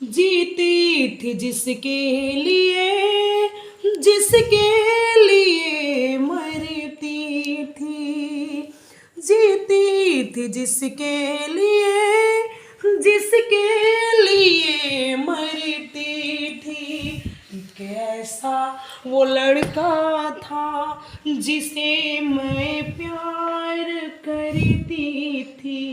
जीती थी जिसके लिए मरती थी। जीती थी जिसके लिए मरती थी। कैसा वो लड़का था जिसे मैं प्यार करती थी।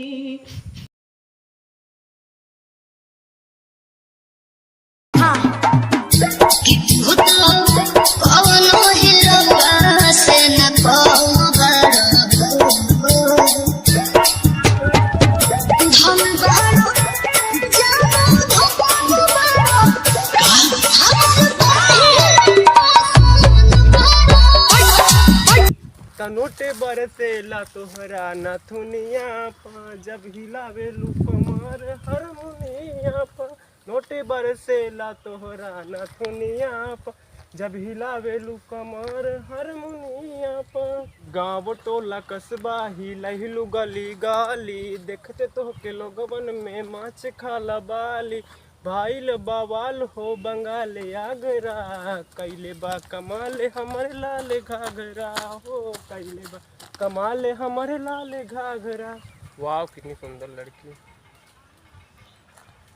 नोटे बरसेला तोहरा नथुनिया पा जब हिलावे कमर हारमोनिया पा। नोटे बरसेला तोहरा नथुनिया पा जब हिलावे कमर हारमोनिया पा। गाँव टोला कस्बा हिलहिलू गली गाली देखते तो के लोगवन में माछ खाला बाली। भाईल बवाल हो बंगाल आगरा कैले बा कमाल हमरे लाल घाघरा हो कैले बा कमाल हमरे लाल घाघरा। वाह कितनी सुंदर लड़की।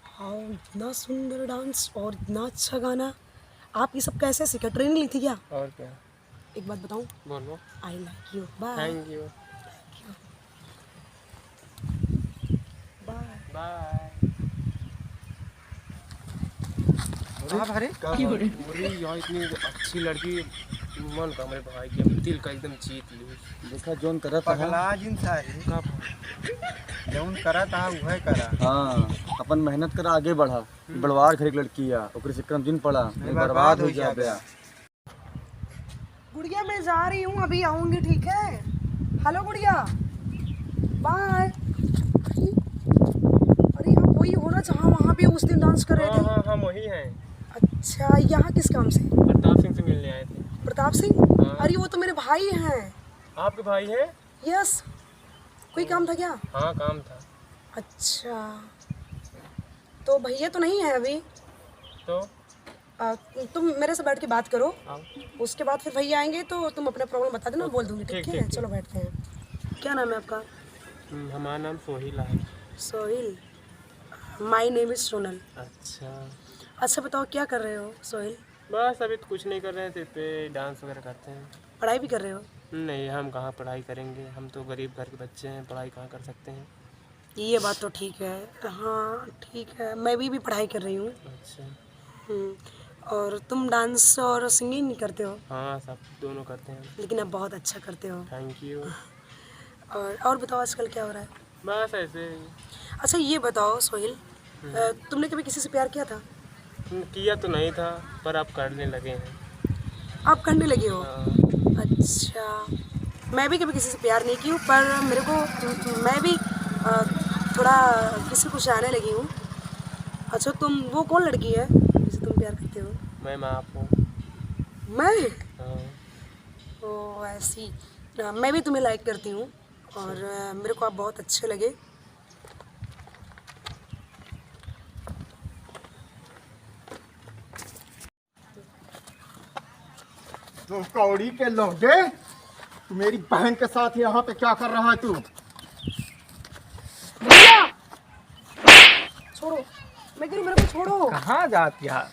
हाँ, इतना सुंदर डांस और इतना अच्छा गाना। आप ये सब कैसे सीखा? ट्रेनिंग ली थी क्या? और क्या? एक बात बताऊं? बोलो। I like you. Bye thank you. Bye bye. अरे यार इतनी अच्छी लड़की मन का मेरे भाई की दिल का एकदम जीत ली। देखा जोन करत पगला जिनसा है का जौन करत हा उहे करा। हाँ अपन मेहनत करा आगे बढ़ा। बड़वार घर की लड़की है ओकरे से कम दिन पड़ा बर्बाद हो जा गया। गुड़िया मैं जा रही हूँ, अभी आऊंगी, ठीक है? हेलो गुड़िया, बाय। अरे आप वही हो ना जहाँ वहाँ पे उस दिन डांस कर रहे थे? हाँ हम वही हैं। अच्छा, यहाँ किस काम से? प्रताप सिंह से मिलने आए थे। प्रताप सिंह? हाँ। अरे वो तो मेरे भाई हैं। आपके भाई हैं? यस। कोई काम था क्या? हाँ काम था। अच्छा, तो भैया तो नहीं है अभी? तो तुम मेरे से बैठ के बात करो, आओ। उसके बाद फिर भैया आएंगे तो तुम अपना प्रॉब्लम बता देना, बोल दूंगी। ठीक है, ठीक। चलो बैठते हैं। क्या नाम है आपका? हमारा नाम सोहिल है। Sohil? My name is Sonal. अच्छा। अच्छा बताओ, क्या कर रहे हो सोहिल? बस अभी तो कुछ नहीं कर रहे थे, पे डांस वगैरह करते हैं। पढ़ाई भी कर रहे हो? नहीं, हम कहाँ पढ़ाई करेंगे, हम तो गरीब घर के बच्चे हैं, पढ़ाई कहाँ कर सकते हैं। ये बात तो ठीक है। हाँ ठीक है, मैं भी पढ़ाई कर रही हूँ। अच्छा। और तुम डांस और सिंगिंग करते हो? हाँ सब दोनों करते हैं। लेकिन आप बहुत अच्छा करते हो। Thank you. और बताओ आजकल क्या हो रहा है? बस ऐसे ही। अच्छा ये बताओ सोहिल, तुमने कभी किसी से प्यार किया था? किया तो नहीं था पर अब करने लगे हैं। आप करने लगे हो? हाँ। अच्छा, मैं भी कभी किसी से प्यार नहीं की हूँ, पर मेरे को मैं भी थोड़ा किसी को चाहने लगी हूँ। अच्छा, तुम वो कौन लड़की है जिसे तुम प्यार करते हो? मैं आप हूँ। मैं? हाँ। ओ ऐसी। मैं भी तुम्हें लाइक करती हूँ और मेरे को आप बहुत अच्छे लगे। तो कौड़ी के लौंडे, तू मेरी बहन के साथ यहाँ पे क्या कर रहा है तू? भैया छोड़ो, मैं कह रही हूँ मेरे को छोड़ो। कहाँ जाती है?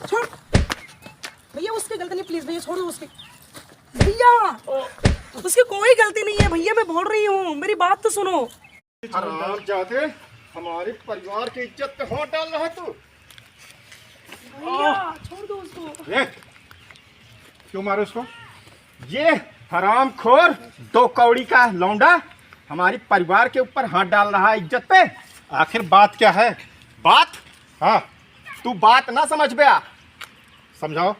छोड़ भैया, उसकी गलती नहीं, प्लीज भैया छोड़ दो उसकी। भैया उसकी कोई गलती नहीं है भैया, मैं बोल रही हूँ, मेरी बात तो सुनो। हराम जाते, हमारे परिवार की इज्जत पे हाथ डाल रहा है तू। भैया छोड़ दो उसको। ये क्यों मारो उसको? ये हरामखोर दो कौड़ी का लौंडा हमारी परिवार के ऊपर हाथ डाल रहा है इज्जत पे। आखिर बात क्या है? बात? हाँ, तू बात ना समझ गया, समझाओ।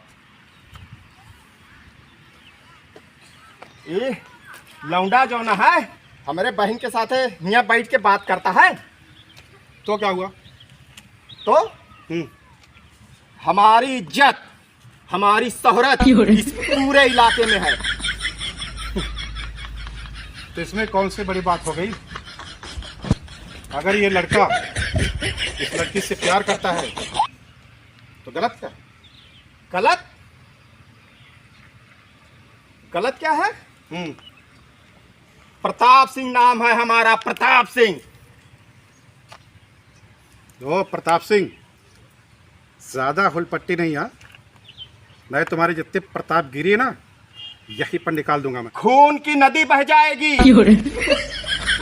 ये लौंडा जो ना है हमारे बहन के साथ यहाँ बैठ के बात करता है, तो क्या हुआ? तो हमारी इज्जत, हमारी शोहरत इस पूरे इलाके में है। तो इसमें कौन सी बड़ी बात हो गई? अगर ये लड़का इस लड़की से प्यार करता है तो गलत क्या? गलत गलत क्या है? प्रताप सिंह नाम है हमारा, प्रताप सिंह। ओ प्रताप सिंह, ज्यादा हुलपट्टी नहीं यार, मैं तुम्हारे जितने प्रताप गिरी है ना यहीं पर निकाल दूंगा मैं, खून की नदी बह जाएगी।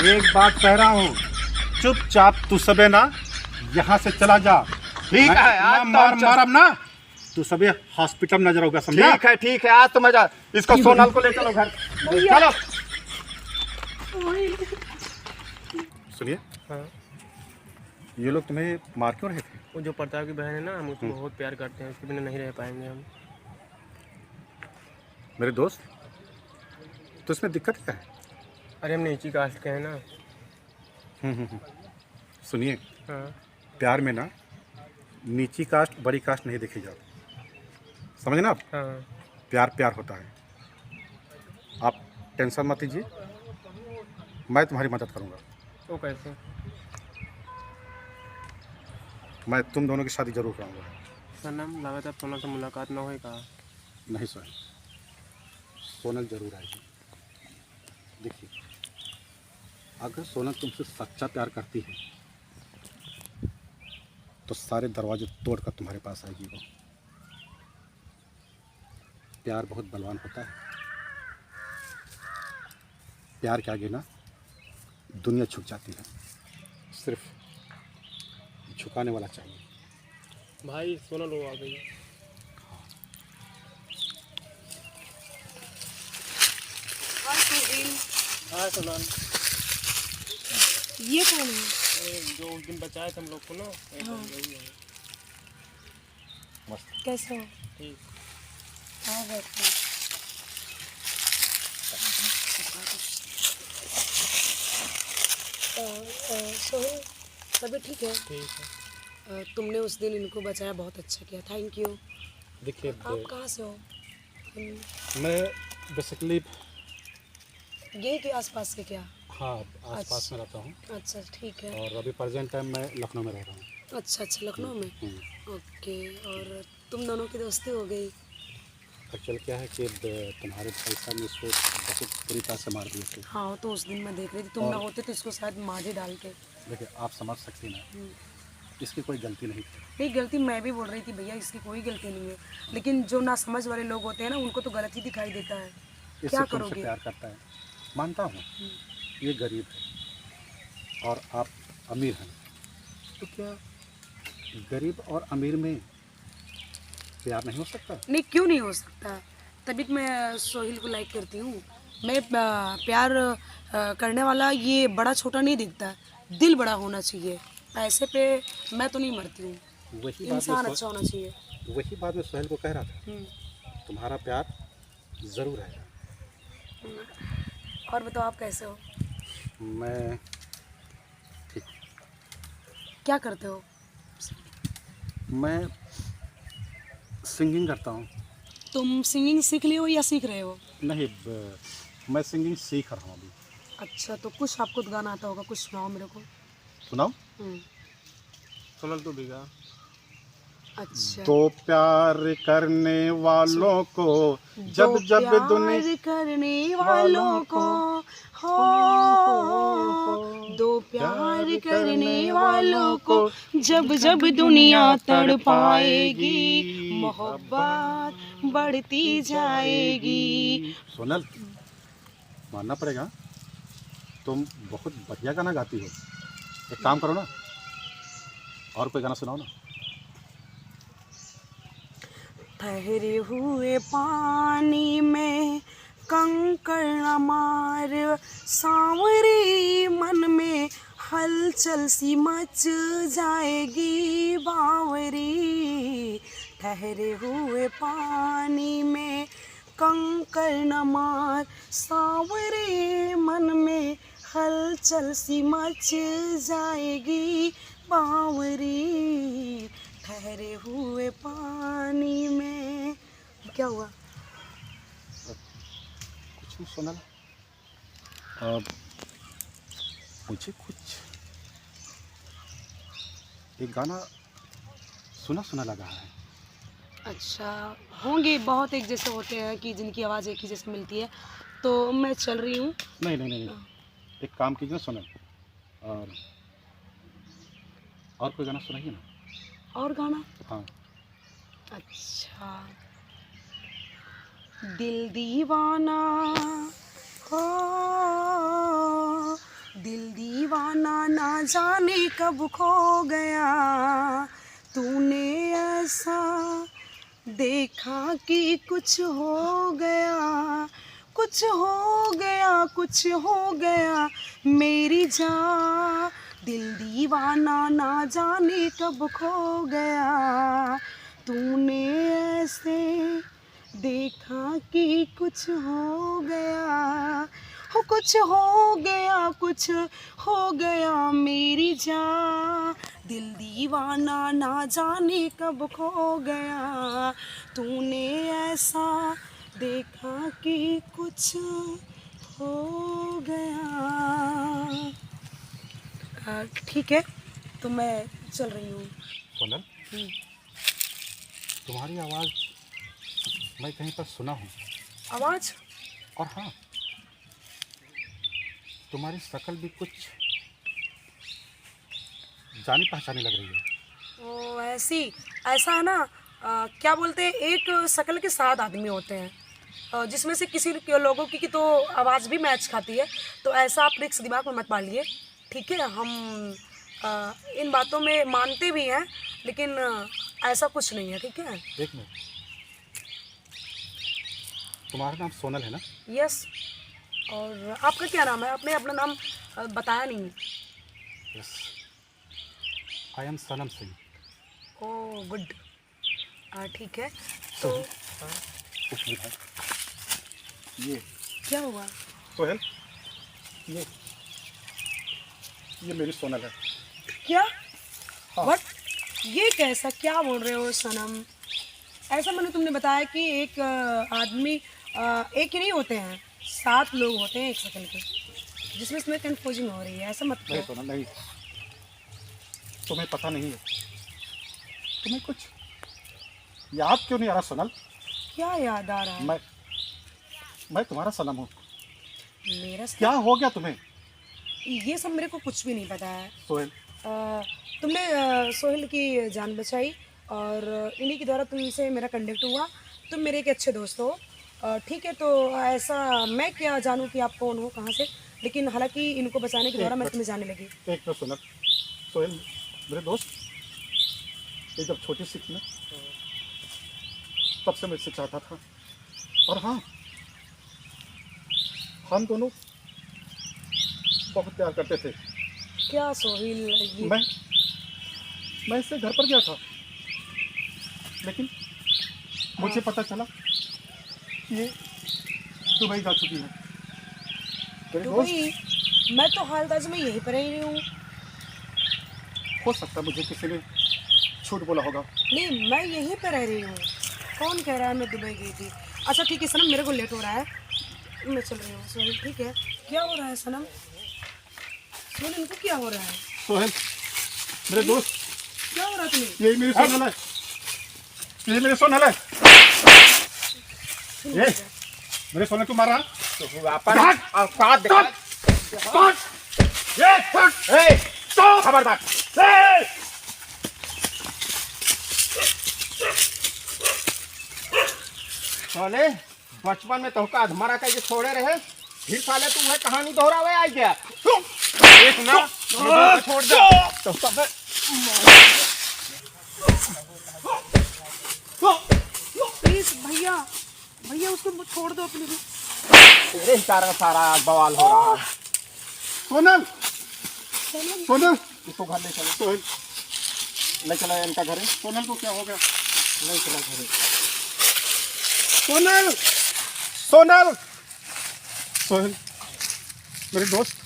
एक बात कह रहा हूँ, चुपचाप तू सबे ना यहाँ से चला जा। ठीक है, आज तो मार मारम ना तू सबे हॉस्पिटल में नजर होगा, समझा? ठीक है, आज तो मजा। इसको सोनल को ले चलो घर, चलो। सुनिए, हाँ। ये लोग तुम्हें मार क्यों रहे थे? वो जो प्रताप की बहन है ना, हम उसको बहुत प्यार करते हैं, उसके बिना नहीं रह पाएंगे हम। मेरे दोस्त, तो इसमें दिक्कत क्या है? अरे हम नीची कास्ट के हैं ना। सुनिए, हाँ। प्यार में ना नीची कास्ट बड़ी कास्ट नहीं देखी जाती, समझना आप? हाँ। प्यार प्यार होता है। आप टेंशन मत लीजिए, मैं तुम्हारी मदद करूंगा। वो कैसे? मैं तुम दोनों की शादी जरूर कराऊंगा। सर नाम लागत, आप सोनल से मुलाकात ना हुई कहा? नहीं सर, सोनल जरूर आएगी। देखिए, अगर सोनल तुमसे सच्चा प्यार करती है तो सारे दरवाजे तोड़कर तुम्हारे पास आएगी वो। प्यार बहुत बलवान होता है, प्यार के आगे ना दुनिया झुक जाती है, सिर्फ झुकाने वाला चाहिए। भाई सोनल वो आ गई। हाँ सोनल, ये कौन है? जो उस दिन बचाए थे हम लोग को ना, वही है। मस्त। कैसे हो? ठीक। हाँ बैठो। सोहेल, तबीयत ठीक है? ठीक है। तुमने उस दिन इनको बचाया, बहुत अच्छा किया, थैंक यू। देखिए, आप कहाँ से हो? मैं बेसिकली यही के आसपास के क्या? हाँ आसपास में रहता हूँ, अच्छा ठीक है। और अभी प्रेजेंट टाइम मैं लखनऊ में रह रहा हूँ। अच्छा अच्छा, लखनऊ में। ओके, और तुम दोनों की दोस्ती हो गई? एक्चुअल क्या है कि तुम्हारे भाई साहब ने इसको बहुत बुरी तरह से मार दिए थे। हाँ, तो उस दिन मैं देख रही थी, तुम ना होते तो इसको शायद मार ही डालते। देखिए, आप समझ सकती ना, इसकी कोई गलती नहीं थी। नहीं, गलती मैं भी बोल रही थी भैया, इसकी कोई गलती नहीं है, लेकिन जो ना समझ वाले लोग होते हैं ना, उनको तो गलत ही दिखाई देता है। इससे क्या तुमसे करोगे? प्यार करता है, मानता हूँ। ये गरीब है और आप अमीर हैं, तो क्या गरीब और अमीर में प्यार नहीं हो सकता? नहीं, क्यों नहीं हो सकता? तभी तो मैं सोहिल को लाइक करती हूँ। मैं प्यार करने वाला ये बड़ा छोटा नहीं दिखता, दिल बड़ा होना चाहिए। पैसे पे मैं तो नहीं मरती हूँ, वही बात इंसान मैं अच्छा होना चाहिए। वही बात मैं सोहेल को कह रहा था, तुम्हारा प्यार ज़रूर आएगा। और बताओ, आप कैसे हो? मैं ठीक, क्या करते हो? मैं सिंगिंग करता हूँ। तुम सिंगिंग सीख लिए हो या सीख रहे हो? नहीं, मैं सिंगिंग सीख रहा हूँ अभी। अच्छा, तो कुछ आपको तो गाना आता होगा, कुछ सुनाओ मेरे को। सुनाओ। सोनल तो भी गा। अच्छा, तो प्यार करने वालों को जब जब दुनिया प्यार करने वालों को हो, दो प्यार करने वालों को जब जब दुनिया तड़पाएगी, मोहब्बत बढ़ती जाएगी। सोनल, मानना पड़ेगा, तुम बहुत बढ़िया गाना गाती हो। एक काम करो ना, और कोई गाना सुनाओ ना। ठहरे हुए पानी में कंकड़ न मार, सांवरे मन में हलचल सी मच जाएगी बावरी। ठहरे हुए पानी में कंकड़ न मार, सांवरे मन में हलचल सी मच जाएगी बावरी। ठहरे हुए पानी में। क्या हुआ? कुछ नहीं सोनल, मुझे कुछ एक गाना सुना सुना लगा है। अच्छा, होंगे बहुत एक जैसे होते हैं कि जिनकी आवाज़ एक ही जैसे मिलती है, तो मैं चल रही हूँ। नहीं नहीं नहीं, नहीं। एक काम कीजिए सुनो, और कोई गाना सुनाइए ना। और गाना? हाँ। अच्छा, दिल दीवाना हो, दिल दीवाना ना जाने कब खो गया, तूने ऐसा देखा कि कुछ हो गया, कुछ हो गया, कुछ हो गया मेरी जान, दिल दीवाना ना जाने कब खो गया, तूने ऐसे देखा कि कुछ हो गया, हो कुछ हो गया, कुछ हो गया मेरी जान, दिल दीवाना ना जाने कब खो गया, तूने ऐसा देखा कि कुछ हो गया। ठीक है, तो मैं चल रही हूँ। सोनल, तुम्हारी आवाज़ मैं कहीं पर सुना हूँ। आवाज़? और हाँ, तुम्हारी शक्ल भी कुछ जानी पहचानी लग रही है। ओ ऐसी, ऐसा है ना, क्या बोलते हैं, एक शक्ल के 7 आदमी होते हैं, जिसमें से किसी लोगों की तो आवाज़ भी मैच खाती है, तो ऐसा आप रिक्स दिमाग में मत डालिए, ठीक है। हम इन बातों में मानते भी हैं, लेकिन ऐसा कुछ नहीं है, ठीक है। एक मिनट, तुम्हारा नाम सोनल है ना? यस, और आपका क्या नाम है? आपने अपना नाम बताया नहीं। Yes, I am Sanam Singh. Oh good, ठीक है। तो तो कुछ भी है ये क्या हुआ? सोहेल, ये मेरी सोनल है। क्या? हाँ। व्हाट? ये कैसा, क्या बोल रहे हो सनम? ऐसा मैंने तुमने बताया कि एक आदमी एक ही नहीं होते हैं, 7 लोग होते हैं एक शक्ल के, जिसमें इसमें कंफ्यूजिंग हो रही है, ऐसा मत नहीं करो। सोनल नहीं, तुम्हें पता नहीं है, तुम्हें कुछ याद क्यों नहीं आ रहा सोनल? क्या याद आ रहा है? मैं तुम्हारा सनम हूँ। मेरा क्या हो गया तुम्हें? ये सब मेरे को कुछ भी नहीं पता है। सोहेल, तुमने सोहेल की जान बचाई, और इन्हीं के द्वारा तुमसे मेरा कंटेक्ट हुआ, तुम मेरे एक अच्छे दोस्त हो, ठीक है। तो ऐसा मैं क्या जानूँ कि आप कौन हो, कहाँ से, लेकिन हालांकि इनको बचाने के द्वारा मैं तुम्हें जाने लगी। एक मिनट सोनल। सोहेल मेरे दोस्त, ये जब छोटी सी थी ना, तब से मैं इससे चाहता था, और हाँ, हम दोनों बहुत प्यार करते थे। क्या सोहेल ये? मैं इससे घर पर गया था, लेकिन मुझे पता चला कि ये दुबई जा चुकी है। मेरे दोस्त, दुबई? मैं तो हाल ताज में यहीं पर रही हूँ। हो सकता है मुझे किसी ने झूठ बोला होगा। नहीं, मैं यहीं पर रह रही हूँ। कौन कह रहा है मैं दुबई गई थी? अच्छा ठीक है सनम, मेरे को लेट हो रहा है, मैं चल रही हूँ। सोहेल ठीक है, क्या हो रहा है सनम? सोहेल इनको क्या हो रहा है? सोहेल मेरे दोस्त, क्या हो रहा है तुम्हें? यही मेरी सोनल है, यही मेरी सोनल है। ये मेरे सोनल क्यों मारा? खबरदार! साले बचपन में तोहका अधमरा के छोड़े रहे, फिर साले तू है कहानी दोहरावे आ गया। एक ना छोड़ दे तो सब प्लीज भैया, भैया उसको छोड़ दो अपनी भी। तेरे ही कारण सारा बवाल हो रहा है। सोनल, सोनल इसको घर ले चलो। सोहेल ले चला इनका घर है। सोनल को क्या हो गया? ले चला घर है। सोनल, सोनल, सोहेल मेरे दोस्त,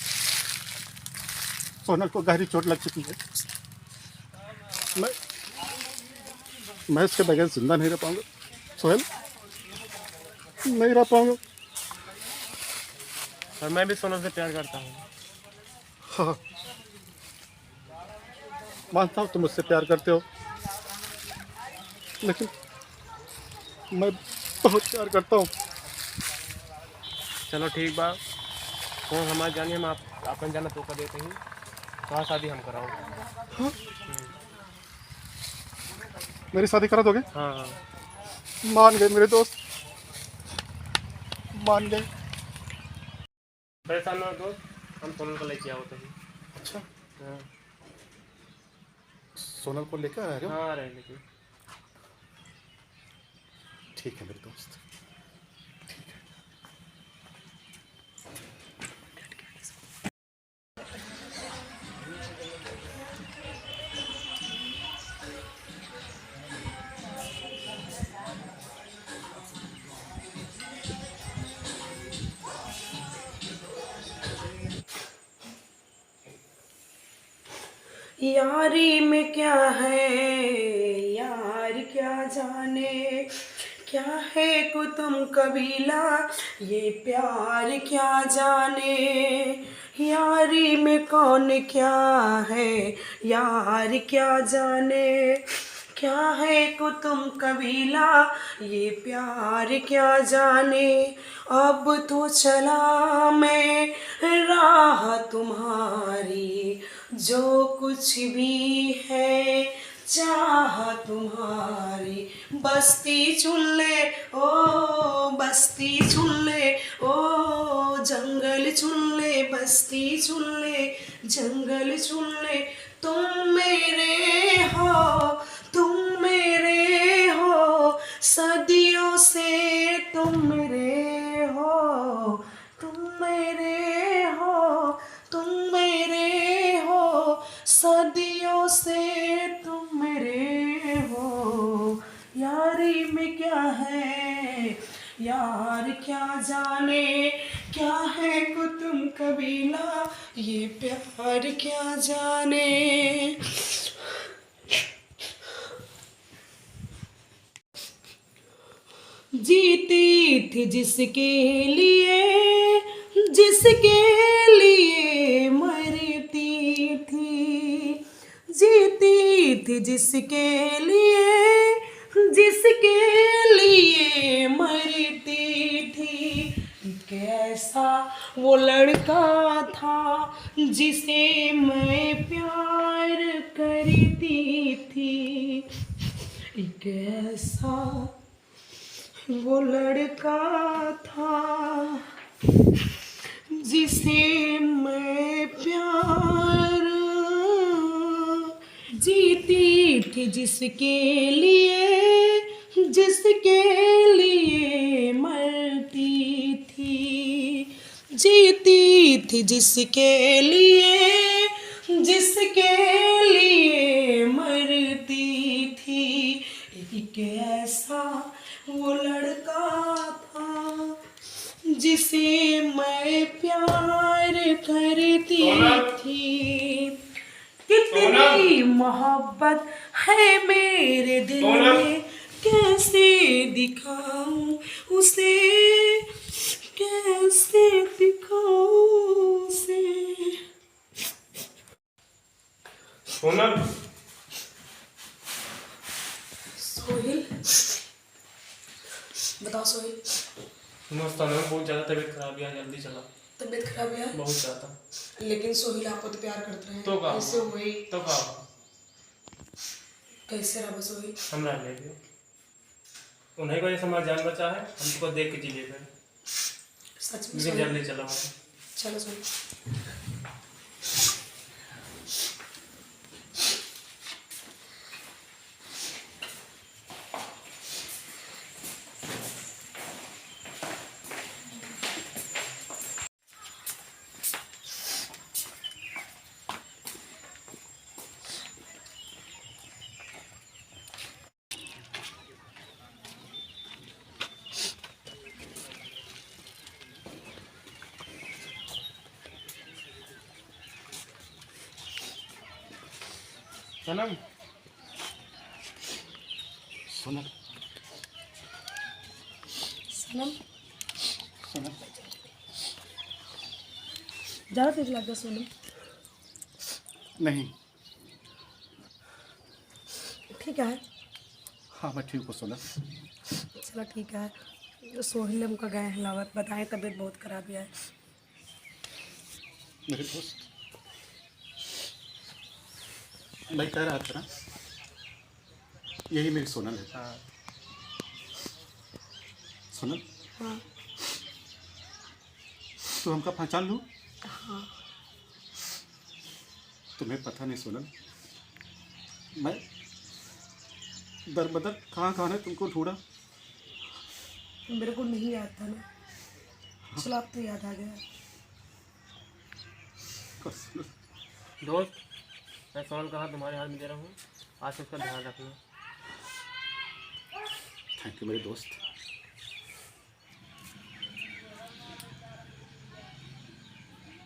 सोनल को गहरी चोट लग चुकी है। मैं इसके बगैर जिंदा नहीं रह पाऊंगा। सोहेल नहीं रह पाऊंगा। और मैं भी सोनल से प्यार करता हूँ। हाँ, मानता हूँ तुम मुझसे प्यार करते हो, लेकिन मैं बहुत प्यार करता हूँ। चलो ठीक बा, फोन हमारे जानी हम आप अपन जाना तो कर देते हैं, तो शादी हम कराओ। मेरी शादी करा दोगे? हाँ हाँ। मान गए मेरे दोस्त, मान गए। परेशान हो दोस्त, हम सोनल को लेके आओ तो ही। अच्छा, हाँ सोनल को लेकर आ रहे हो? हाँ, रहे लेकिन ठीक है मेरे दोस्त। यारी में क्या है यार क्या जाने, क्या है कुतुम कबीला ये प्यार क्या जाने। यारी में कौन क्या है यार क्या जाने, क्या है कुतुम कबीला ये प्यार क्या जाने। अब तो चला मैं राह तुम्हारी, जो कुछ भी है चाह तुम्हारी। बस्ती चुन ले ओ बस्ती चुन ले ओ, जंगल चुन ले बस्ती चुन ले जंगल चुन ले। तुम मेरे हो तुम मेरे हो, सदियों से तुम मेरे हो, तुम मेरे हो तुम मेरे हो, सदियों से तुम मेरे हो। यारी में क्या है यार क्या जाने, क्या है कुतुम कबीला ये प्यार क्या जाने। जीती थी जिसके लिए मरती थी, जीती थी जिसके लिए मरती थी। कैसा वो लड़का था जिसे मैं प्यार करती थी, कैसा वो लड़का था जिसे मैं प्यार, जीती थी जिसके लिए मरती थी, जीती थी जिसके लिए मरती थी। एक ऐसा वो लड़का था जिसे मैं प्यार करती थी। कितनी मोहब्बत है मेरे दिल में, कैसे दिखाऊं उसे, कैसे दिखाऊं उसे। सोनल, सोहिल, बताओ सोहिल। सोनल बहुत ज़्यादा तबीयत खराब है, जल्दी चला। तबीयत खराब है बहुत ज़्यादा। लेकिन सोहिल आपको तो प्यार करते हैं, तो का कैसे हुई तो का कैसे रहा सोहिल। हम रह लेंगे, उन्हीं को ये समाज जान बचा है, हम तुमको देख के जी लेंगे। सच में लेकिन सोहिल, जल्दी चलो। चलो सोहिल। सनम, सोनल, सनम सोनल, ज़्यादा तेज लग गया सोनम। नहीं, ठीक है? हाँ मैं ठीक हूँ सोनल। चलो ठीक है। जो सोहेल हमको गए हैं लावत, बताएं तबीयत बहुत खराब है। मेरे दोस्त, मैं कह रहा था ना, यही मेरी सोनल है। हाँ सोनल, हाँ तो हमका पहचान लूँ? हाँ। तुम्हें पता नहीं सोनल, मैं दर बदर कहाँ कहाँ ने तुमको ढूंढा। मेरे को नहीं याद था ना, चलो अब तो याद आ गया। दोस्त, मैं सोनल कहा तुम्हारे हाथ में दे रहा हूँ, आज से उसका ध्यान रखना। थैंक यू मेरे दोस्त।